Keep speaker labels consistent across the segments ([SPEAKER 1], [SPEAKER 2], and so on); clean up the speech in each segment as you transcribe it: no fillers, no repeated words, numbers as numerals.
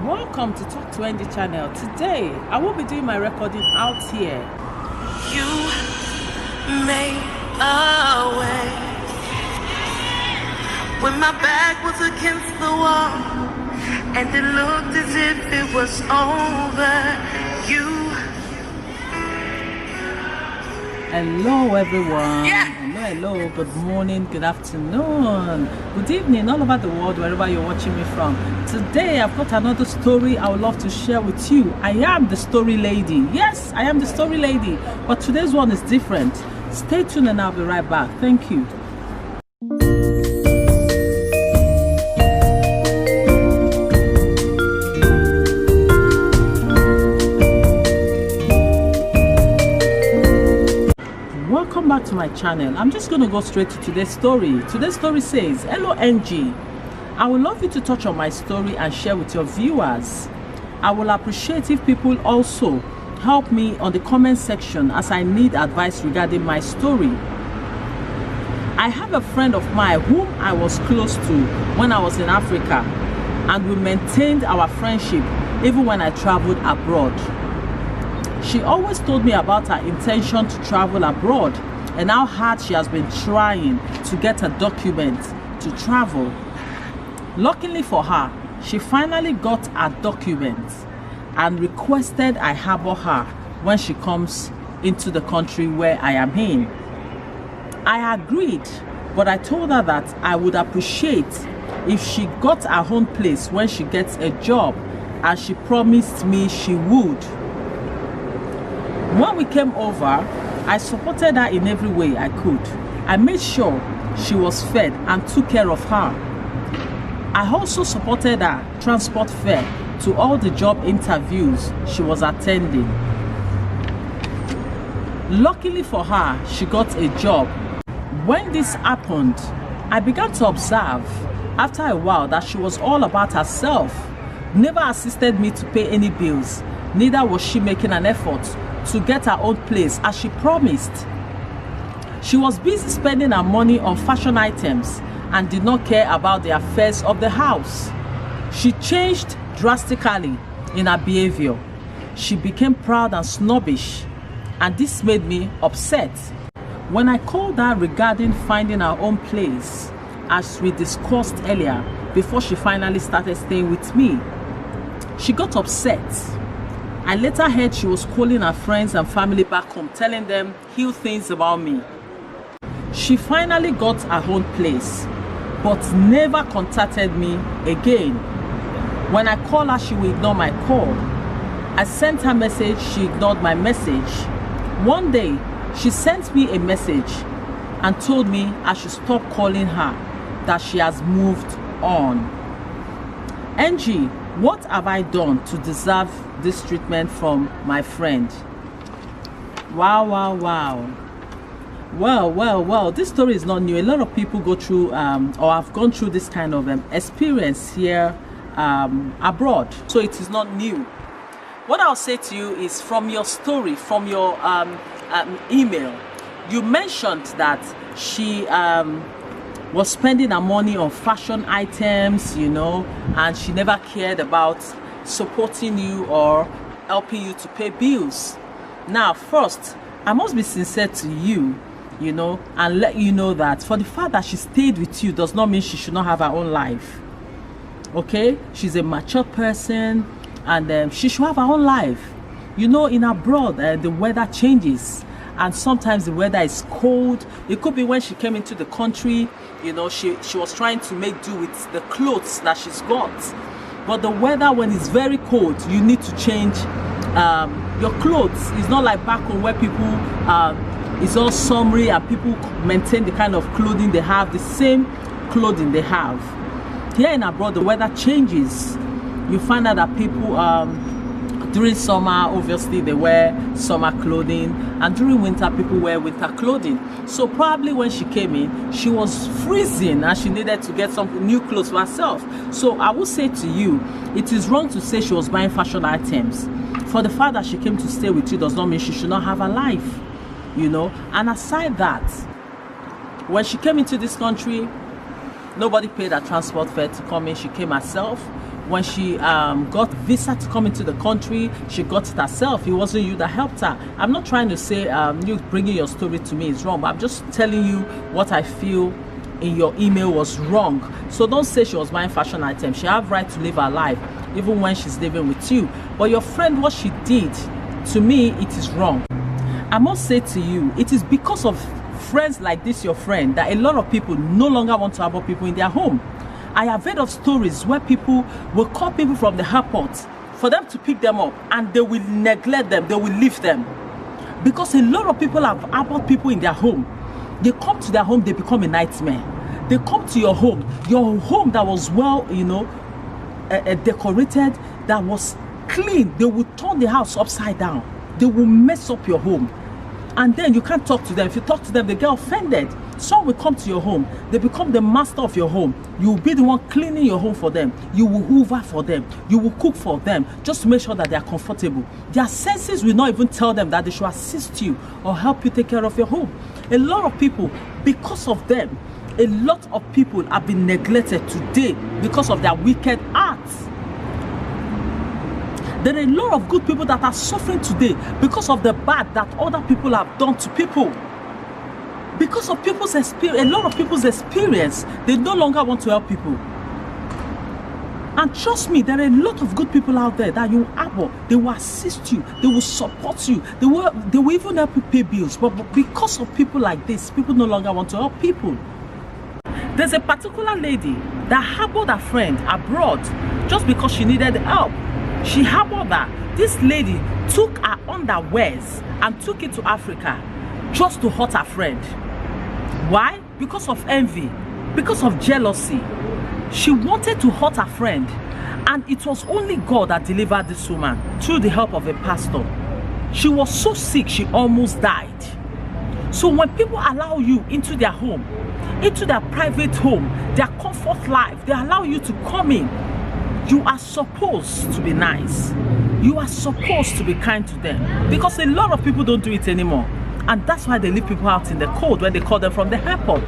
[SPEAKER 1] Welcome to Talk to Andy channel. Today I will be doing my recording out here.
[SPEAKER 2] You made a way when my back was against the wall and it looked as if it was over. You
[SPEAKER 1] Hello everyone.
[SPEAKER 2] Yeah.
[SPEAKER 1] Hello, good morning, good afternoon, good evening, all over the world, wherever you're watching me from. Today I've got another story I would love to share with you. I am the story lady. Yes, I am the story lady, but today's one is different. Stay tuned and I'll be right back. Thank you. Welcome back to my channel. I'm just going to go straight to today's story. Today's story says, hello NG, I would love you to touch on my story and share with your viewers. I will appreciate if people also help me on the comment section as I need advice regarding my story. I have a friend of mine whom I was close to when I was in Africa, and we maintained our friendship even when I traveled abroad. She always told me about her intention to travel abroad and how hard she has been trying to get a document to travel. Luckily for her, she finally got a document and requested I harbor her when she comes into the country where I am in. I agreed, but I told her that I would appreciate if she got her own place when she gets a job, as she promised me she would. When we came over, I supported her in every way I could. I made sure she was fed and took care of her. I also supported her transport fare to all the job interviews she was attending. Luckily for her, she got a job. When this happened, I began to observe after a while that she was all about herself, never assisted me to pay any bills, neither was she making an effort to get her own place as she promised. She was busy spending her money on fashion items and did not care about the affairs of the house. She changed drastically in her behavior. She became proud and snobbish, and this made me upset. When I called her regarding finding her own place, as we discussed earlier, before she finally started staying with me, she got upset. I later heard she was calling her friends and family back home, telling them ill things about me. She finally got her own place, but never contacted me again. When I call her, she will ignore my call. I sent her a message, she ignored my message. One day, she sent me a message and told me I should stop calling her, that she has moved on. NG, what have I done to deserve this treatment from my friend? Wow. Well, this story is not new. A lot of people go through or have gone through this kind of experience here abroad, so it is not new. What I'll say to you is, from your story, from your email, you mentioned that she was spending her money on fashion items, you know, and she never cared about supporting you or helping you to pay bills. Now, first, I must be sincere to you, you know, and let you know that for the fact that she stayed with you does not mean she should not have her own life. Okay? She's a mature person, and she should have her own life. You know, in abroad, the weather changes, and sometimes the weather is cold. It could be when she came into the country, you know, she was trying to make do with the clothes that she's got. But the weather, when it's very cold, you need to change your clothes. It's not like back home where people, it's all summery and people maintain the kind of clothing they have, the same clothing they have. Here in abroad, the weather changes. You find out that people, during summer, obviously they wear summer clothing, and during winter people wear winter clothing. So probably when she came in, she was freezing and she needed to get some new clothes for herself. So I would say to you, it is wrong to say she was buying fashion items. For the fact that she came to stay with you does not mean she should not have a life, you know. And aside that, when she came into this country, nobody paid her transport fare to come in. She came herself. when she got visa to come into the country, she got it herself. It wasn't you that helped her. I'm not trying to say you bringing your story to me is wrong, but I'm just telling you what I feel in your email was wrong. So don't say she was buying fashion items. She have right to live her life even when she's living with you. But your friend, what she did, to me, it is wrong. I must say to you, it is because of friends like this, your friend, that a lot of people no longer want to have people in their home. I have heard of stories where people will call people from the airport for them to pick them up, and they will neglect them, they will leave them. Because a lot of people have about people in their home. They come to their home, they become a nightmare. They come to your home that was well, decorated, that was clean. They will turn the house upside down. They will mess up your home. And then you can't talk to them. If you talk to them, they get offended. Some will come to your home. They become the master of your home. You will be the one cleaning your home for them. You will hoover for them. You will cook for them, just to make sure that they are comfortable. Their senses will not even tell them that they should assist you or help you take care of your home. A lot of people, because of them, a lot of people have been neglected today because of their wicked acts. There are a lot of good people that are suffering today because of the bad that other people have done to people. Because of people's experience, a lot of people's experience, they no longer want to help people. And trust me, there are a lot of good people out there that you harbor. They will assist you, they will support you, they will even help you pay bills. But because of people like this, people no longer want to help people. There's a particular lady that harbored a friend abroad just because she needed help. She harbored that. This lady took her underwears and took it to Africa just to hurt her friend. Why? Because of envy, because of jealousy. She wanted to hurt her friend, and it was only God that delivered this woman through the help of a pastor. She was so sick, she almost died. So when people allow you into their home, into their private home, their comfort life, they allow you to come in, you are supposed to be nice. You are supposed to be kind to them, because a lot of people don't do it anymore. And that's why they leave people out in the cold when they call them from the airport.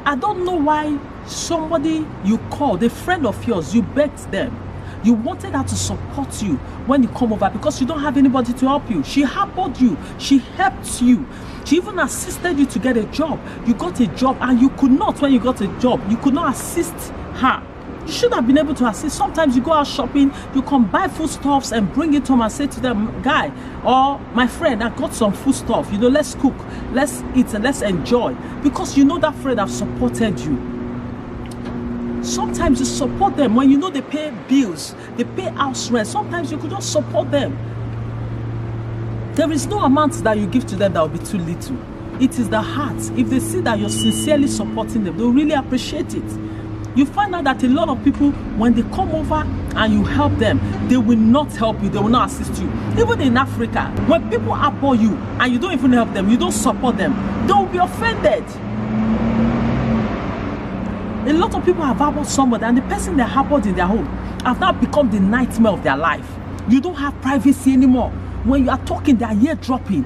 [SPEAKER 1] I don't know why somebody you called, a friend of yours, you begged them. You wanted her to support you when you come over because you don't have anybody to help you. She harbored you. She helped you. She even assisted you to get a job. You got a job, and you could not, when you got a job, you could not assist her. You should have been able to assist. Sometimes you go out shopping, you can buy foodstuffs and bring it home and say to them, guy or my friend, I got some foodstuff, let's cook, let's eat and let's enjoy. Because you know that friend have supported you. Sometimes you support them when you know they pay bills, they pay house rent. Sometimes you could just support them. There is no amount that you give to them that will be too little. It is the heart. If they see that you're sincerely supporting them, they'll really appreciate it. You find out that a lot of people, when they come over and you help them, they will not help you, they will not assist you. Even in Africa, when people harbor you and you don't even help them, you don't support them, they will be offended. A lot of people have harbored somebody, and the person they harbored in their home have now become the nightmare of their life. You don't have privacy anymore. When you are talking, they are eardropping.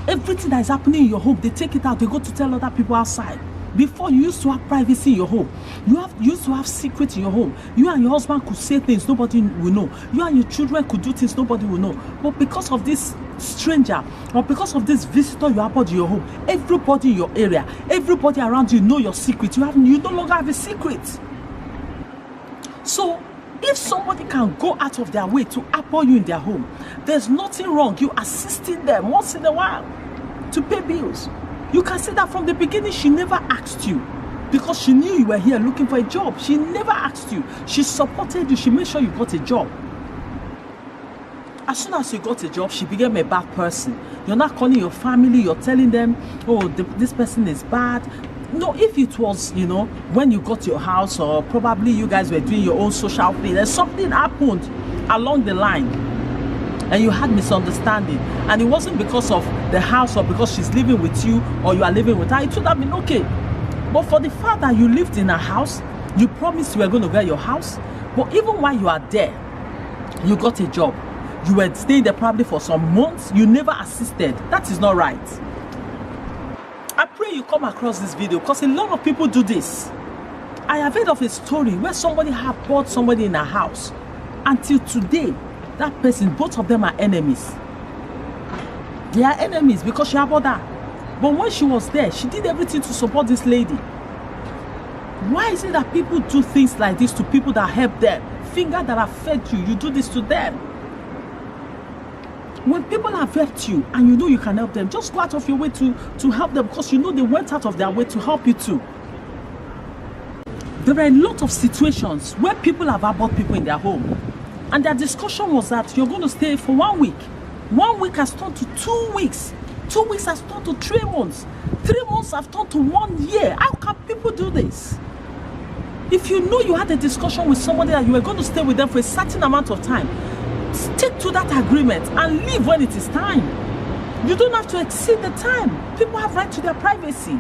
[SPEAKER 1] Everything that is happening in your home, they take it out, they go to tell other people outside. Before, you used to have privacy in your home. You used to have secrets in your home. You and your husband could say things nobody will know. You and your children could do things nobody will know. But because of this stranger, or because of this visitor you have in your home, everybody in your area, everybody around you know your secret. You no longer have a secret. So if somebody can go out of their way to harbor you in their home, there's nothing wrong you assisting them once in a while to pay bills. You can see that from the beginning, she never asked you because she knew you were here looking for a job. She never asked you. She supported you. She made sure you got a job. As soon as you got a job, she became a bad person. You're not calling your family. You're telling them, oh, this person is bad. No, if it was, when you got your house, or probably you guys were doing your own social thing and something happened along the line, and you had misunderstanding, and it wasn't because of the house or because she's living with you or you are living with her, it would have been okay. But for the fact that you lived in a house, you promised you were going to get your house, but even while you are there, you got a job, you were staying there probably for some months, you never assisted. That is not right. I pray you come across this video because a lot of people do this. I I have heard of a story where somebody had bought somebody in a house. Until today, that person, both of them are enemies. They are enemies because she had bought that. But when she was there, she did everything to support this lady. Why is it that people do things like this to people that help them? Finger that have fed you, you do this to them. When people have helped you and you know you can help them, just go out of your way to help them, because you know they went out of their way to help you too. There are a lot of situations where people have abhorred people in their home, and their discussion was that you're going to stay for 1 week. 1 week has turned to 2 weeks. 2 weeks has turned to 3 months. 3 months have turned to 1 year. How can people do this? If you know you had a discussion with somebody that you were going to stay with them for a certain amount of time, stick to that agreement and leave when it is time. You don't have to exceed the time. People have right to their privacy.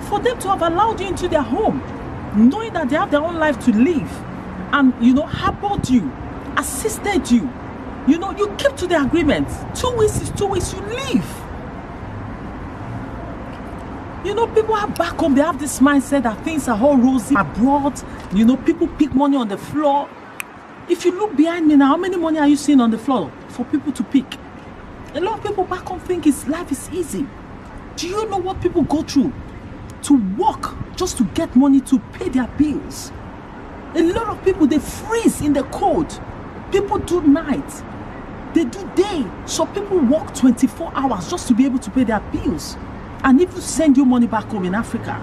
[SPEAKER 1] For them to have allowed you into their home, knowing that they have their own life to live, and harbored you, assisted you, you keep to the agreement. 2 weeks is 2 weeks, you leave. People are back home, they have this mindset that things are all rosy abroad. People pick money on the floor. If you look behind me now, how many money are you seeing on the floor for people to pick? A lot of people back home think life is easy. Do you know what people go through to work just to get money to pay their bills? A lot of people, they freeze in the cold. People do night, they do day. So people work 24 hours just to be able to pay their bills and even send you money back home in Africa.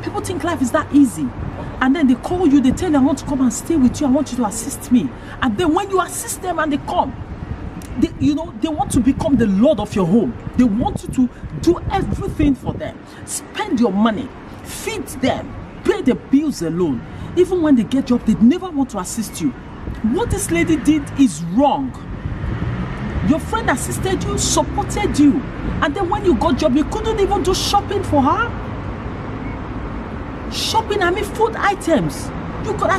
[SPEAKER 1] People think life is that easy. And then they call you, they tell you, I want to come and stay with you, I want you to assist me. And then when you assist them and they come, they want to become the lord of your home. They want you to do everything for them. Spend your money, feed them, pay the bills alone. Even when they get job, they never want to assist you. What this lady did is wrong. Your friend assisted you, supported you, and then when you got job, you couldn't even do shopping for her. Shopping, I mean food items. You could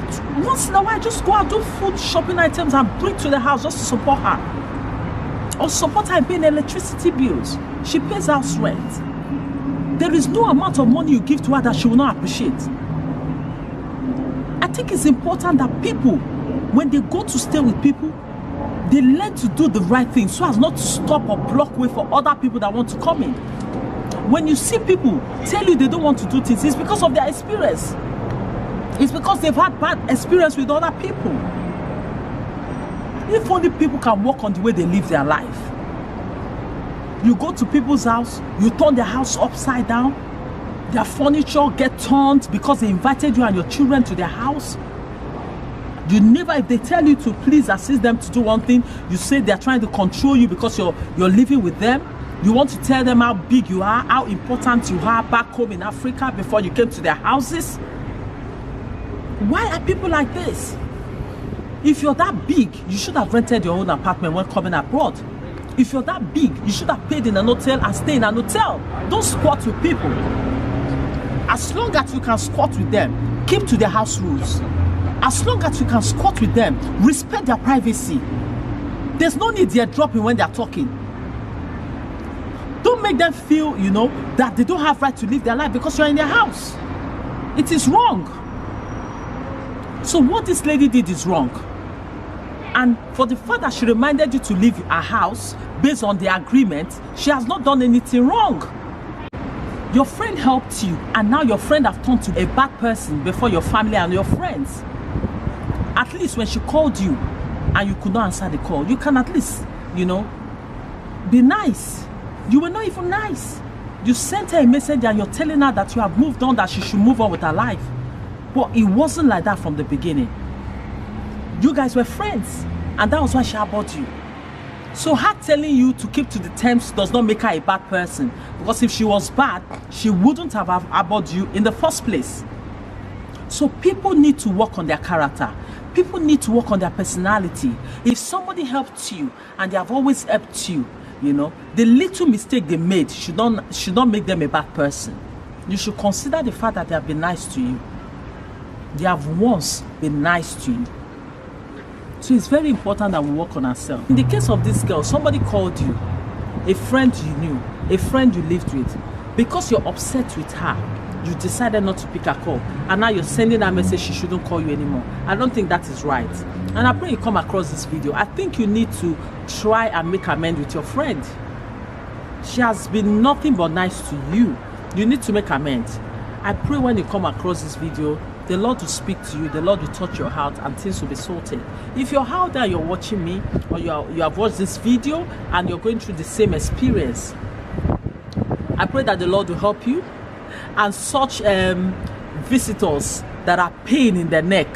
[SPEAKER 1] once in a while just go out, do food shopping items and bring to the house just to support her. Or support her in paying electricity bills. She pays house rent. There is no amount of money you give to her that she will not appreciate. I think it's important that people, when they go to stay with people, they learn to do the right thing so as not to stop or block way for other people that want to come in. When you see people tell you they don't want to do things, it's because of their experience. It's because they've had bad experience with other people. If only people can work on the way they live their life. You go to people's house, you turn their house upside down, their furniture get turned because they invited you and your children to their house. You never, if they tell you to please assist them to do one thing, you say they're trying to control you because you're living with them. You want to tell them how big you are, how important you are back home in Africa before you came to their houses. Why are people like this? If you're that big, you should have rented your own apartment when coming abroad. If you're that big, you should have paid in an hotel and stay in an hotel. Don't squat with people. As long as you can squat with them, keep to their house rules. As long as you can squat with them, respect their privacy. There's no need they're dropping when they're talking. Don't make them feel, that they don't have right to live their life because you're in their house. It is wrong. So what this lady did is wrong. And for the fact that she reminded you to leave her house based on the agreement, she has not done anything wrong. Your friend helped you, and now your friend have turned to a bad person before your family and your friends. At least when she called you and you could not answer the call, you can at least, be nice. You were not even nice. You sent her a message and you're telling her that you have moved on, that she should move on with her life. But it wasn't like that from the beginning. You guys were friends, and that was why she abhorred you. So her telling you to keep to the terms does not make her a bad person. Because if she was bad, she wouldn't have abhorred you in the first place. So people need to work on their character. People need to work on their personality. If somebody helped you and they have always helped you, the little mistake they made should not make them a bad person. You should consider the fact that they have been nice to you. They have once been nice to you. So it's very important that we work on ourselves. In the case of this girl, somebody called you, a friend you knew, a friend you lived with, because you're upset with her, you decided not to pick her call, and now you're sending that message she shouldn't call you anymore. I don't think that is right. And I pray you come across this video. I think you need to try and make amends with your friend. She has been nothing but nice to you. You need to make amends. I pray when you come across this video, the Lord will speak to you, the Lord will touch your heart, and things will be sorted. If you're out there, you're watching me, or you have watched this video and you're going through the same experience, I pray that the Lord will help you. And such visitors that are pain in the neck,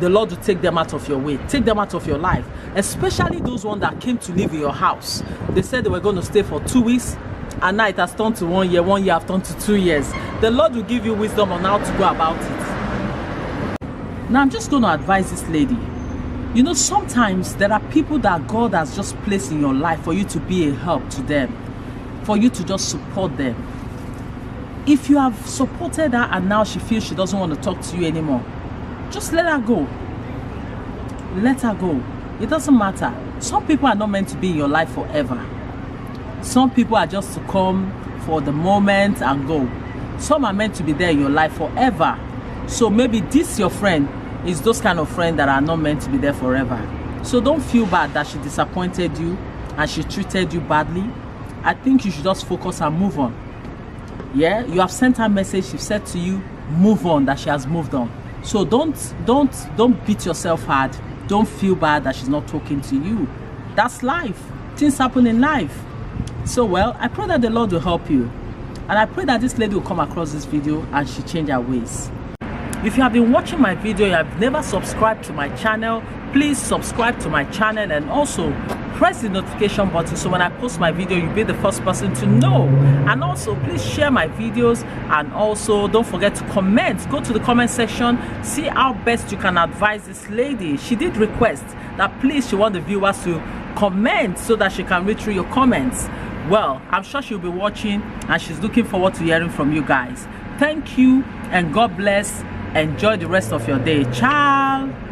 [SPEAKER 1] the Lord will take them out of your way, take them out of your life, especially those ones that came to live in your house. They said they were going to stay for 2 weeks, and now it has turned to 1 year, 1 year have turned to 2 years. The Lord will give you wisdom on how to go about it. Now I'm just going to advise this lady. You know, sometimes there are people that God has just placed in your life for you to be a help to them, for you to just support them. If you have supported her and now she feels she doesn't want to talk to you anymore, just let her go. Let her go. It doesn't matter. Some people are not meant to be in your life forever. Some people are just to come for the moment and go. Some are meant to be there in your life forever. So maybe this your friend is those kind of friends that are not meant to be there forever. So don't feel bad that she disappointed you and she treated you badly. I think you should just focus and move on. Yeah, you have sent her a message, she said to you, move on, that she has moved on. So don't beat yourself hard. Don't feel bad that she's not talking to you. That's life. Things happen in life. So well, I pray that the Lord will help you. And I pray that this lady will come across this video and she change her ways. If you have been watching my video, you have never subscribed to my channel, please subscribe to my channel and also press the notification button so when I post my video, you'll be the first person to know. And also, please share my videos, and also don't forget to comment. Go to the comment section, see how best you can advise this lady. She did request that please she wants the viewers to comment so that she can read through your comments. Well, I'm sure she'll be watching and she's looking forward to hearing from you guys. Thank you and God bless. Enjoy the rest of your day. Ciao.